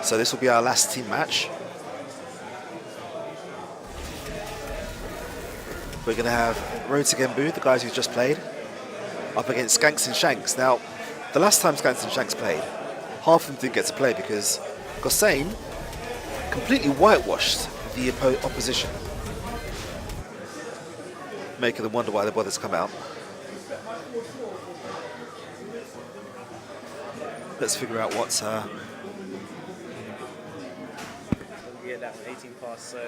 So this will be our last team match. We're going to have Road to Genbu, the guys who just played, up against Skanks and Shanks. Now, the last time Skanks and Shanks played, half of them didn't get to play because Gossain completely whitewashed the opposition, making them wonder why they bothered to come out. Let's figure out what's... Yeah, that 18 pass, so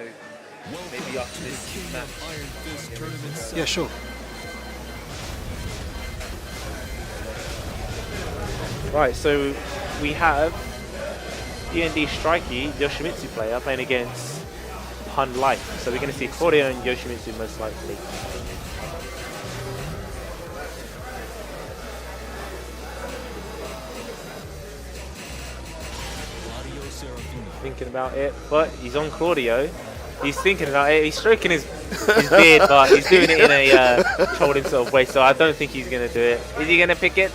maybe after this match. Yeah, sure. Right, so we have D&D Strykie, Yoshimitsu player, playing against PunLife. So we're going to see Claudio and Yoshimitsu most likely. Thinking about it, but he's on Claudio. He's thinking about it. He's stroking his beard, but he's doing it in a trolling sort of way. So I don't think he's going to do it. Is he going to pick it?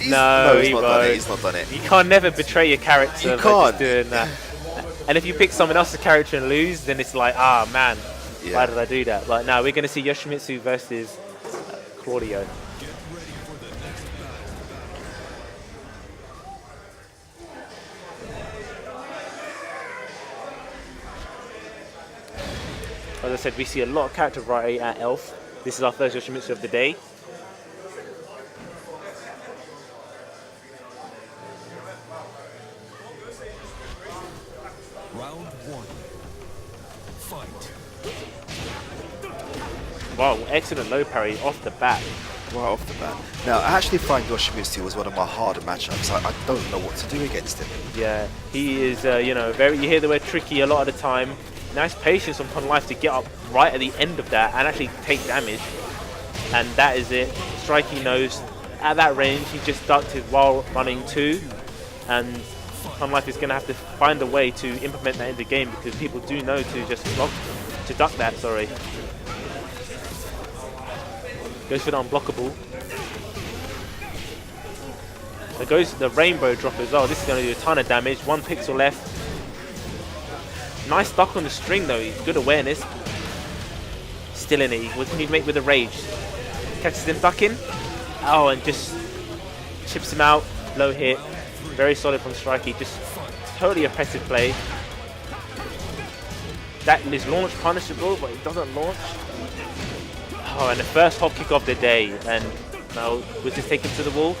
No, he's not done it. He's not done it. You can't never betray your character. You can't. Doing that. And if you pick someone else's character and lose, then it's like, ah, man, why did I do that? But no, we're going to see Yoshimitsu versus Claudio. As I said, we see a lot of character variety at Elf. This is our first Yoshimitsu of the day. Round one. Fight. Wow, excellent low parry off the bat. Right off the bat. Now, I actually find Yoshimitsu was one of my harder matchups. I don't know what to do against him. Yeah, he is, you know, very. You hear the word tricky a lot of the time. Nice patience on PunLife to get up right at the end of that and actually take damage. And that is it. Strykie knows at that range he just ducked it while running 2. And PunLife is going to have to find a way to implement that in the game because people do know to just block, to duck that, sorry. Goes for the unblockable. There goes the rainbow drop as well. This is going to do a ton of damage. 1 pixel left. Nice duck on the string though, good awareness. Still in it, what can he make with the rage? Catches him ducking. Oh, and just chips him out, low hit. Very solid from Strykie, just totally oppressive play. That is launch punishable, but it doesn't launch. Oh, and the first hop kick of the day, and now was this taken to the wall?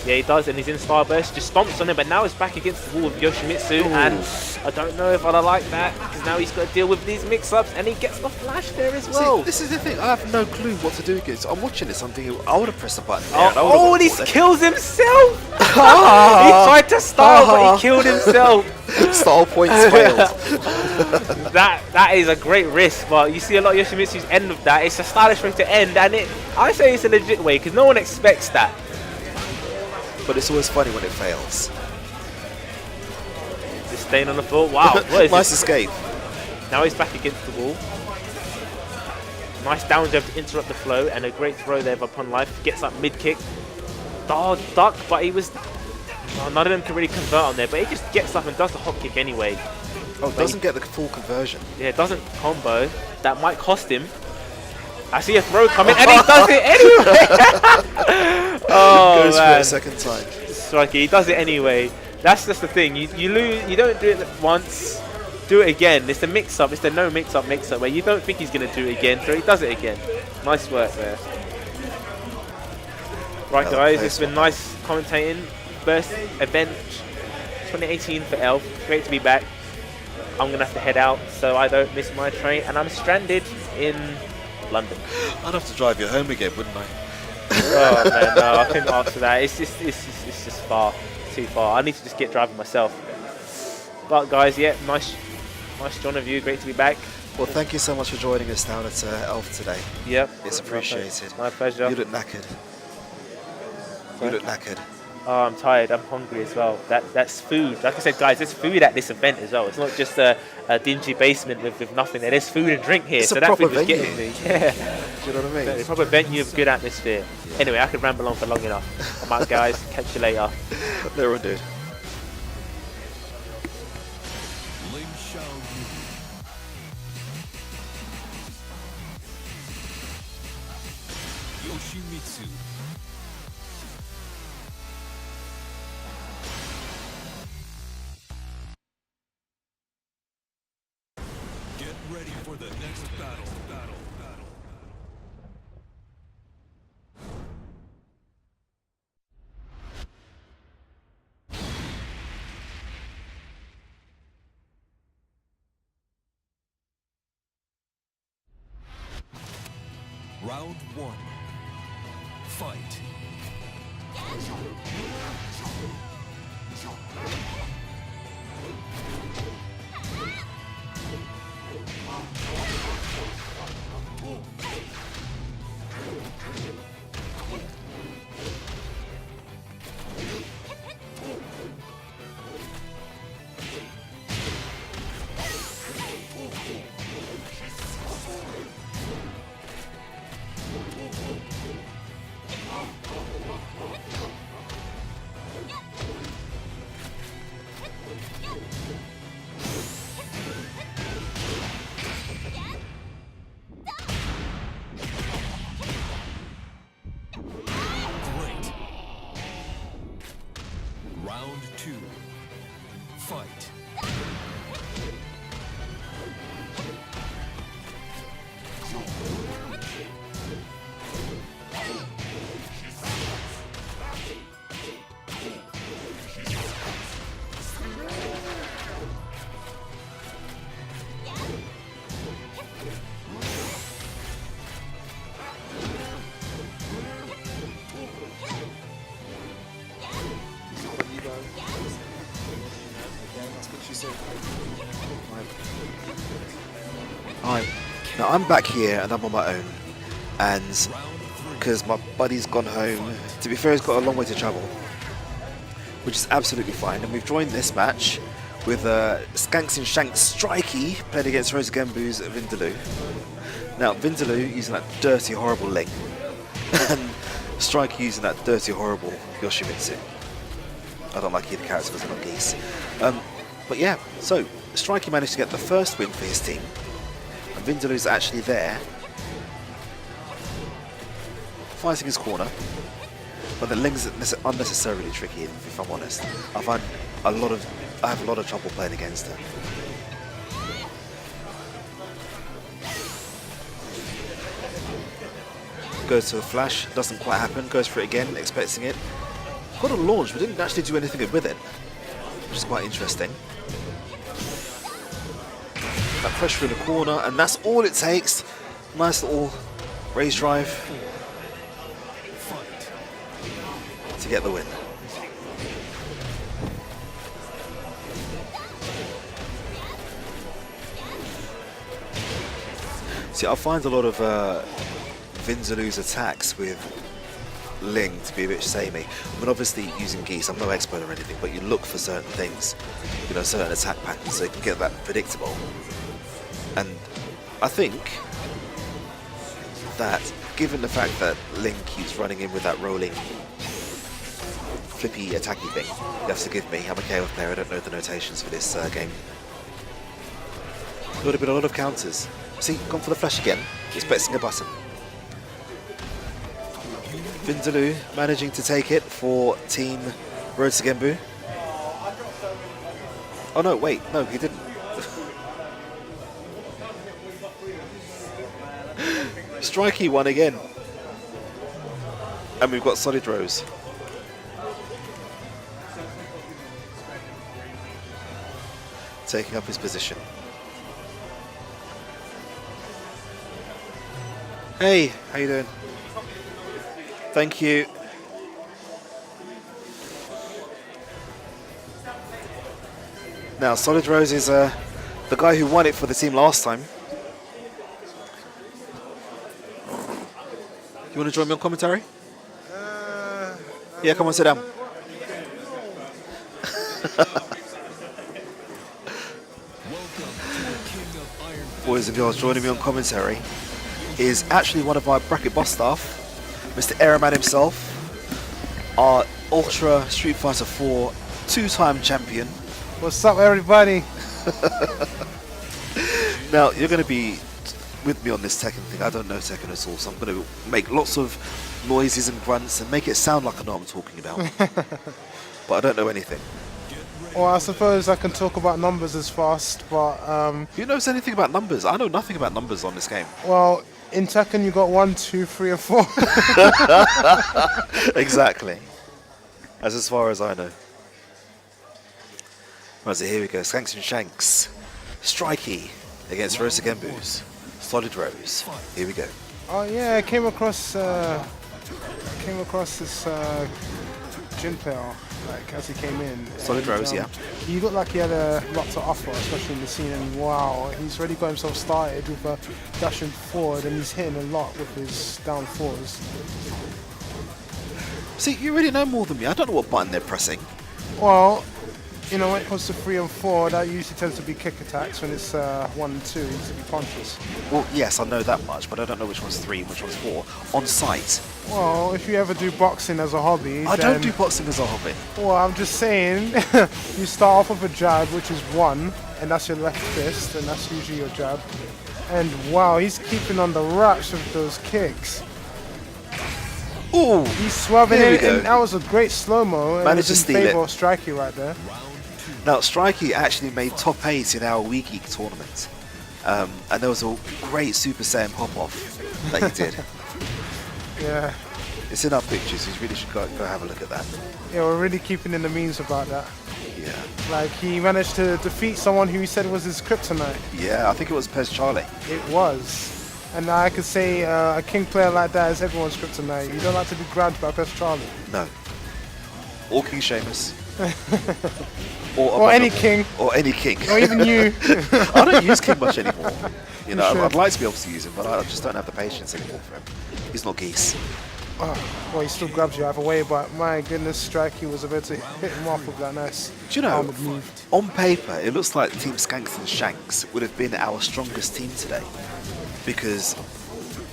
Yeah, he does, and he's in Starburst, just stomps on him, but now he's back against the wall with Yoshimitsu, and I don't know if I like that, because now he's got to deal with these mix-ups, and he gets the flash there as well. See, this is the thing, I have no clue what to do against. I'm watching this, I'm thinking, I would have pressed the button there. Oh, and he kills himself! He tried to style, but he killed himself. Style points failed. That is a great risk, but you see a lot of Yoshimitsu's end of that. It's a stylish way to end, and I say it's a legit way, because no one expects that. But it's always funny when it fails. Just staying on the floor. Wow, what is nice this? escape. Now he's back against the wall. Nice down jump to interrupt the flow, and a great throw there by PunLife. Gets up mid kick. Oh, duck, but he was. Oh, none of them can really convert on there, but he just gets up and does the hop kick anyway. Oh, doesn't get the full conversion. Yeah, it doesn't combo. That might cost him. I see a throw coming, and he does it anyway. Oh, goes man. for it a second time. Strykie, he does it anyway. That's just the thing. You lose. You don't do it once. Do it again. It's the mix-up. It's the no mix-up where you don't think he's going to do it again, so he does it again. Nice work there. Right, guys, it's been nice commentating. First event 2018 for Elf. Great to be back. I'm going to have to head out so I don't miss my train, and I'm stranded in London. I'd have to drive you home again, wouldn't I? Oh man, no, I couldn't answer that. It's just far, too far. I need to just get driving myself. But guys, yeah, nice John of you. Great to be back. Well, thank you so much for joining us down at Elf today. Yep. It's appreciated. My pleasure. You look knackered. You look knackered. Oh, I'm tired. I'm hungry as well. That's food. Like I said, guys, there's food at this event as well. It's not just a dingy basement with nothing there. There's food and drink here. It's so a that proper food was venue. getting me. Yeah. Do you know what I mean? It's a proper venue of good atmosphere. Yeah. Anyway, I could ramble on for long enough. I'm out, guys. Catch you later. Later on, dude. Yoshimitsu. Get ready for the next battle. Round 1. Fight. Great. Round 2. Fight. Hi. Now I'm back here and I'm on my own, and because my buddy's gone home, to be fair, he's got a long way to travel, which is absolutely fine. And we've joined this match with Skanks Shanks Strykie playing against Genbu's Vinhdalu. Now Vinhdalu using that dirty, horrible Ling, and Strykie using that dirty, horrible Yoshimitsu. I don't like either character because they're not geese. But yeah, so Strykie managed to get the first win for his team. And Vinhdalu's actually there, fighting his corner. But the Ling's unnecessarily tricky, if I'm honest. I have a lot of trouble playing against her. Goes to the flash, doesn't quite happen, goes for it again, expecting it. Got a launch, but didn't actually do anything with it, which is quite interesting. That pressure in the corner, and that's all it takes. Nice little raise drive to get the win. See, I find a lot of Vinhdalu's attacks with Ling to be a bit samey. I mean, obviously using geese, I'm no expert or anything, but you look for certain things, you know, certain attack patterns, so you can get that predictable. And I think that, given the fact that Ling keeps running in with that rolling, flippy, attacky thing, you have to forgive me, I'm a KOF player, I don't know the notations for this game. There would have been a lot of counters. See, gone for the flash again, expecting a button. Vinhdalu managing to take it for Team Road to Genbu. Oh no, wait, no, he didn't. Strykie won again. And we've got solid rows. Taking up his position. Hey, how you doing? Thank you. Now, Solid Rose is the guy who won it for the team last time. You want to join me on commentary? Yeah, come on, sit down. Boys and girls, joining me on commentary is actually one of my bracket boss staff, Mr. Airman himself, our Ultra Street Fighter 4 two-time champion. What's up, everybody? Now, you're going to be with me on this Tekken thing. I don't know Tekken at all, so I'm going to make lots of noises and grunts and make it sound like I know what I'm talking about. But I don't know anything. Well, I suppose I can talk about numbers as fast, but Who knows anything about numbers? I know nothing about numbers on this game. well, in Tekken you got 1, 2, 3, and 4. Exactly. As far as I know. Right, so here we go. Skanks and Shanks. Strykie against Rosa Genbu's. Solid Rose. Here we go. Oh yeah, I came across this gym player like as he came in. Solid Rose, yeah. He looked like he had a lot to offer, especially in the scene. And wow, he's already got himself started with a dashing forward, and he's hitting a lot with his down fours. See, you really know more than me. I don't know what button they're pressing. Well, you know, when it comes to 3 and 4, that usually tends to be kick attacks. When it's 1 and 2, it needs to be punches. Well, yes, I know that much, but I don't know which one's 3 and which one's 4 on site. Well, if you ever do boxing as a hobby, I then, don't do boxing as a hobby. Well, I'm just saying, you start off with a jab, which is 1, and that's your left fist, and that's usually your jab. And wow, he's keeping on the wraps with those kicks. Ooh, He's swerving here we in, go. and that was a great slow-mo. Managed to in steal favor it. of Strykie right there. Now, Srykie actually made top 8 in our Wii Geek tournament. And there was a great Super Saiyan pop-off that he did. Yeah, It's in our pictures, you really should go have a look at that. yeah, we're really keeping in the memes about that. Yeah. Like, he managed to defeat someone who he said was his kryptonite. Yeah, I think it was Pez Charlie. It was. And I could say a king player like that is everyone's kryptonite. You don't like to be grabbed by Best Charlie. No. Or King Sheamus. Or any king. Or any king. Or even you. I don't use King much anymore. You know, should. I'd like to be able to use him, but I just don't have the patience anymore for him. He's not geese. Well, he still grabs you either way, but my goodness, Strykie was able to hit him off with that nice Do you know, armored move. on paper, it looks like Team Skanks and Shanks would have been our strongest team today. Because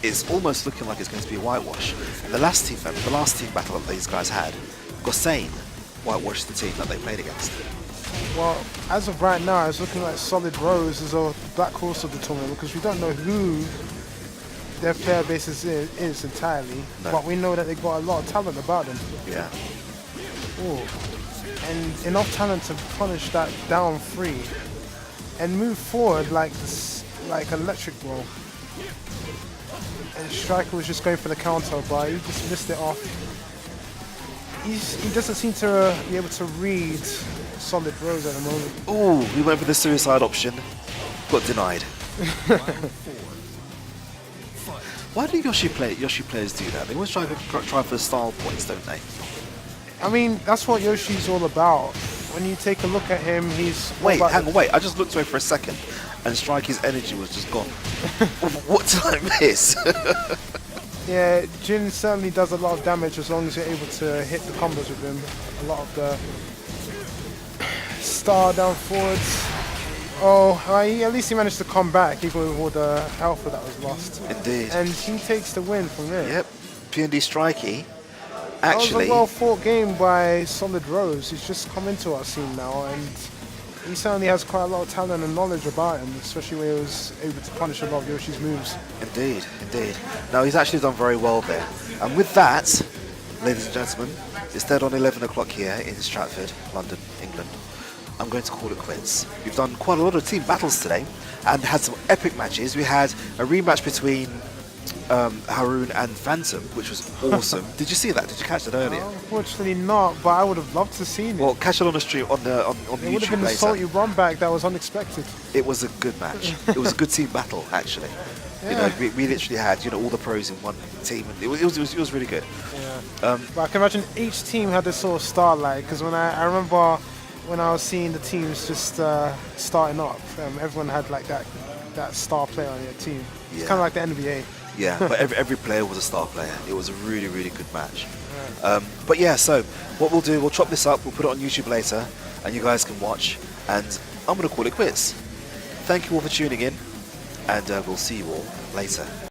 it's almost looking like it's going to be a whitewash. And the last team battle that these guys had, Gossain whitewashed the team that they played against. Well, as of right now, it's looking like Solid Rose is a black horse of the tournament because we don't know who their player base is entirely, No. but we know that they've got a lot of talent about them. Yeah. Ooh. And enough talent to punish that down 3 and move forward like this, like electric blow. And Strykie was just going for the counter, but he just missed it off. He doesn't seem to be able to read Solid Rose at the moment. Ooh, we went for the suicide option. Got denied. Why do Yoshi players do that? They always try for the style points, don't they? I mean, that's what Yoshi's all about. When you take a look at him, he's... all Wait, about hang on, wait. I just looked away for a second, and Strykie's energy was just gone. What did I miss? Yeah, Jin certainly does a lot of damage as long as you're able to hit the combos with him. A lot of the star down forwards. Oh, at least he managed to come back even with all the alpha that was lost. Indeed. And he takes the win from there. Yep. P&D Strykie. That was Actually, a well-fought game by Solid Rose. He's just come into our scene now, and he certainly has quite a lot of talent and knowledge about him, especially when he was able to punish a lot of Yoshi's moves. indeed. No, he's actually done very well there. And with that, ladies and gentlemen, it's dead on 11 o'clock here in Stratford, London, England. I'm going to call it quits. We've done quite a lot of team battles today and had some epic matches. We had a rematch between Haroon and Phantom, which was awesome. Did you see that? Did you catch that earlier? Unfortunately not, but I would have loved to see it. Well, catch it on the stream on the It would have YouTube been a later. salty run back that was unexpected. It was a good match. It was a good team battle, actually. You know, we literally had all the pros in one team, and it was really good. Yeah. But I can imagine each team had this sort of starlight, because when I remember when I was seeing the teams just starting up, everyone had like that star player on their team. It's Yeah. kind of like the NBA. Yeah, but every player was a star player. It was a really, really good match. But yeah, so what we'll do, we'll chop this up, we'll put it on YouTube later, and you guys can watch, and I'm going to call it quits. Thank you all for tuning in, and we'll see you all later.